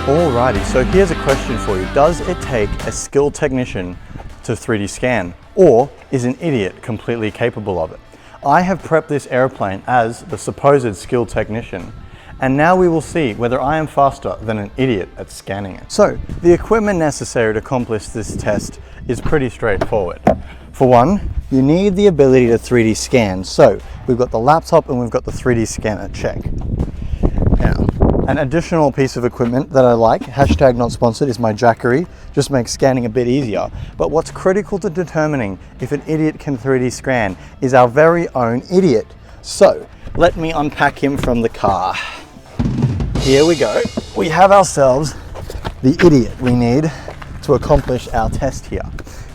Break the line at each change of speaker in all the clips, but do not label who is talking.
Alrighty, so here's a question for you. Does it take a skilled technician to 3D scan, or is an idiot completely capable of it? I have prepped this airplane as the supposed skilled technician, and now we will see whether I am faster than an idiot at scanning it. So, the equipment necessary to accomplish this test is pretty straightforward. For one, you need the ability to 3D scan. So, we've got the laptop and we've got the 3D scanner, check. Now, an additional piece of equipment that I like, hashtag not sponsored, is my Jackery. Just makes scanning a bit easier. But what's critical to determining if an idiot can 3D scan is our very own idiot. So, let me unpack him from the car. Here we go. We have ourselves the idiot we need to accomplish our test here.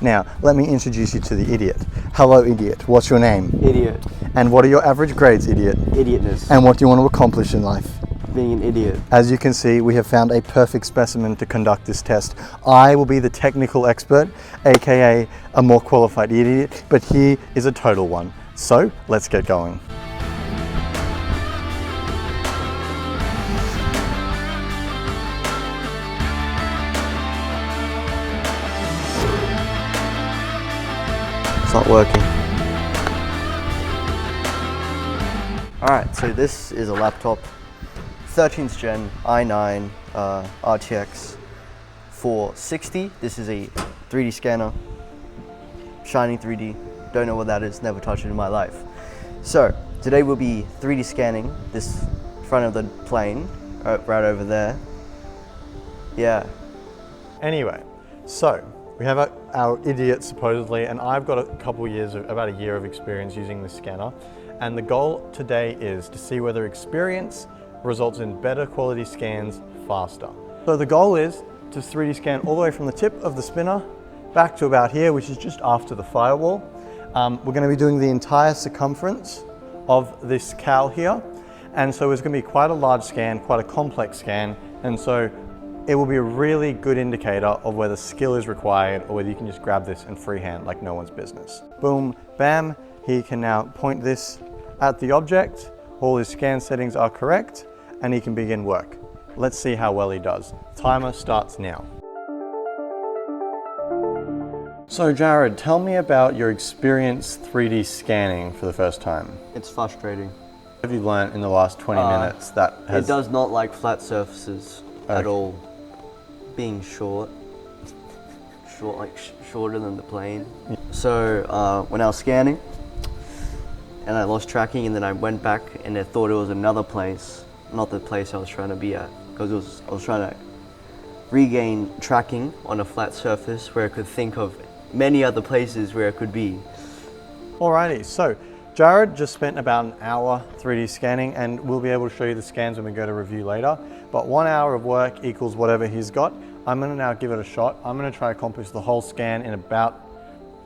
Now, let me introduce you to the idiot. Hello, idiot. What's your name?
Idiot.
And what are your average grades, idiot?
Idiotness.
And what do you want to accomplish in life?
Being an idiot.
As you can see, we have found a perfect specimen to conduct this test. I will be the technical expert, aka a more qualified idiot, but he is a total one. So, let's get going. It's not working.
Alright, so this is a laptop, 13th gen i9 RTX 460. This is a 3D scanner, shiny 3D. Don't know what that is, never touched it in my life. So, today we'll be 3D scanning this front of the plane, right over there. Yeah.
Anyway, so we have our idiot supposedly, and I've got about a year of experience using this scanner. And the goal today is to see whether experience results in better quality scans faster. So the goal is to 3D scan all the way from the tip of the spinner back to about here, which is just after the firewall. We're going to be doing the entire circumference of this cowl here. And so it's going to be quite a large scan, quite a complex scan. And so it will be a really good indicator of whether skill is required or whether you can just grab this and freehand like no one's business. Boom, bam. He can now point this at the object. All his scan settings are correct, and he can begin work. Let's see how well he does. Timer starts now. So Jared, tell me about your experience 3D scanning for the first time.
It's frustrating.
What have you learned in the last 20 minutes that has...
It does not like flat surfaces at all. Being short, shorter than the plane. Yeah. So when I was scanning, and I lost tracking, and then I went back and I thought it was another place, not the place I was trying to be at, because I was trying to regain tracking on a flat surface where I could think of many other places where it could be.
Alrighty, so Jared just spent about an hour 3D scanning, and we'll be able to show you the scans when we go to review later, but 1 hour of work equals whatever he's got. I'm going to now give it a shot. I'm going to try to accomplish the whole scan in about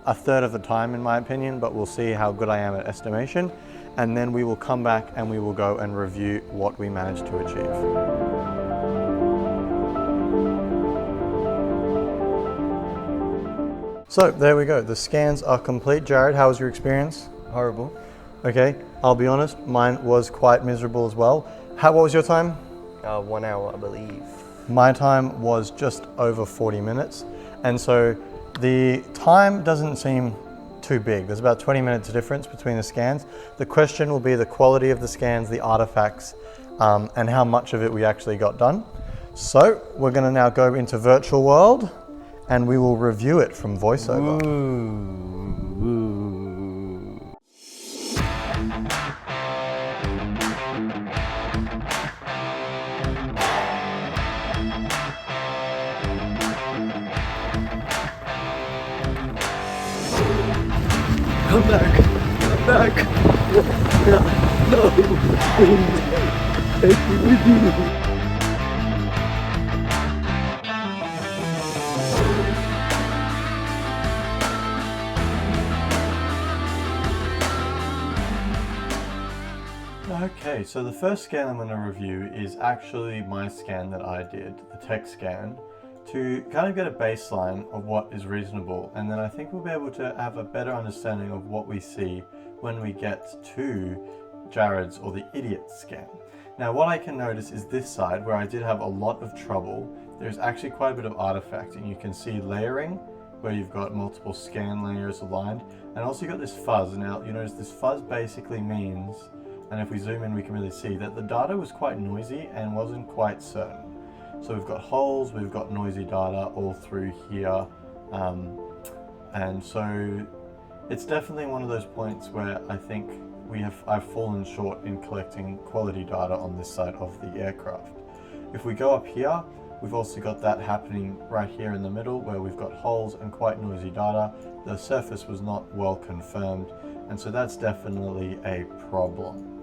a third of the time, in my opinion, but we'll see how good I am at estimation, and then we will come back and we will go and review what we managed to achieve. So there we go, the scans are complete. Jared, how was your experience?
Horrible.
Okay, I'll be honest, mine was quite miserable as well. What was your time?
1 hour, I believe.
My time was just over 40 minutes, and so the time doesn't seem too big. There's about 20 minutes difference between the scans. The question will be the quality of the scans, the artifacts, and how much of it we actually got done. So we're going to now go into virtual world, and we will review it from voiceover.
Come back, come back. No, please, take me with you.
Okay, so the first scan I'm going to review is actually my scan that I did, the tech scan, to kind of get a baseline of what is reasonable, and then I think we'll be able to have a better understanding of what we see when we get to Jared's, or the idiot scan. Now what I can notice is this side, where I did have a lot of trouble, there's actually quite a bit of artifact, and you can see layering, where you've got multiple scan layers aligned, and also you've got this fuzz. Now you notice this fuzz basically means, and if we zoom in we can really see that the data was quite noisy and wasn't quite certain. So we've got holes, we've got noisy data all through here, and so it's definitely one of those points where I think I've fallen short in collecting quality data on this side of the aircraft. If we go up here, we've also got that happening right here in the middle, where we've got holes and quite noisy data. The surface was not well confirmed, and so that's definitely a problem.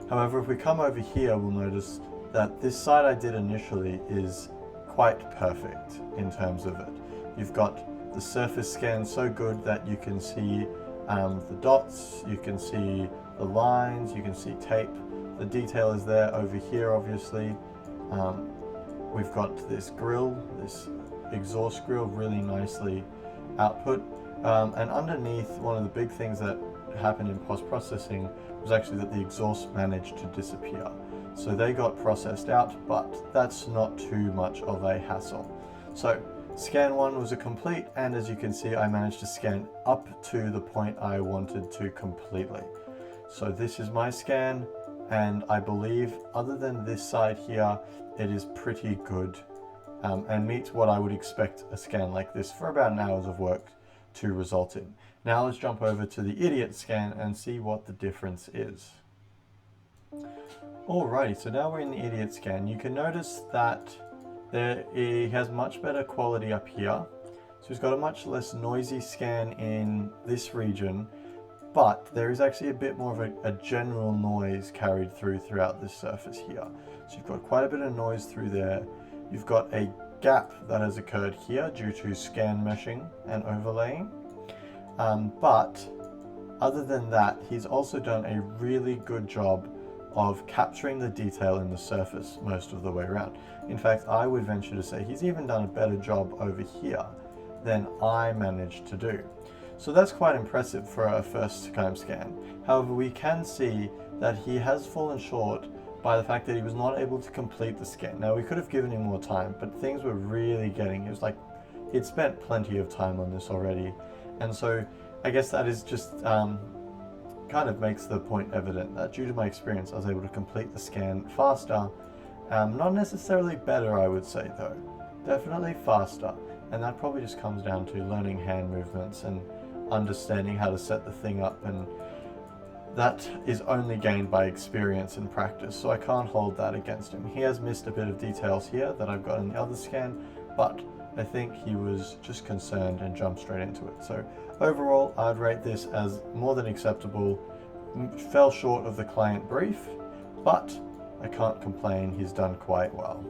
However, if we come over here, we'll notice that this side I did initially is quite perfect in terms of it. You've got the surface scan so good that you can see the dots, you can see the lines, you can see tape. The detail is there over here, obviously. We've got this grill, this exhaust grill, really nicely output. And underneath, one of the big things that happened in post-processing was actually that the exhaust managed to disappear. So they got processed out, but that's not too much of a hassle. So scan 1 was a complete, and as you can see, I managed to scan up to the point I wanted to completely. So this is my scan, and I believe other than this side here, it is pretty good and meets what I would expect a scan like this for about an hour's of work to result in. Now let's jump over to the idiot scan and see what the difference is. Alrighty, so now we're in the idiot scan. You can notice that he has much better quality up here. So he's got a much less noisy scan in this region, but there is actually a bit more of a general noise carried throughout this surface here. So you've got quite a bit of noise through there. You've got a gap that has occurred here due to scan meshing and overlaying. But other than that, he's also done a really good job of capturing the detail in the surface most of the way around. In fact, I would venture to say he's even done a better job over here than I managed to do. So that's quite impressive for a first time scan. However, we can see that he has fallen short by the fact that he was not able to complete the scan. Now, we could have given him more time, but things were really getting, it was like he'd spent plenty of time on this already. And so I guess that is just kind of makes the point evident that due to my experience, I was able to complete the scan faster. Not necessarily better, I would say, though. Definitely faster. And that probably just comes down to learning hand movements and understanding how to set the thing up, and that is only gained by experience and practice, so I can't hold that against him. He has missed a bit of details here that I've got in the other scan, but I think he was just concerned and jumped straight into it. So overall, I'd rate this as more than acceptable. Fell short of the client brief, but I can't complain, he's done quite well.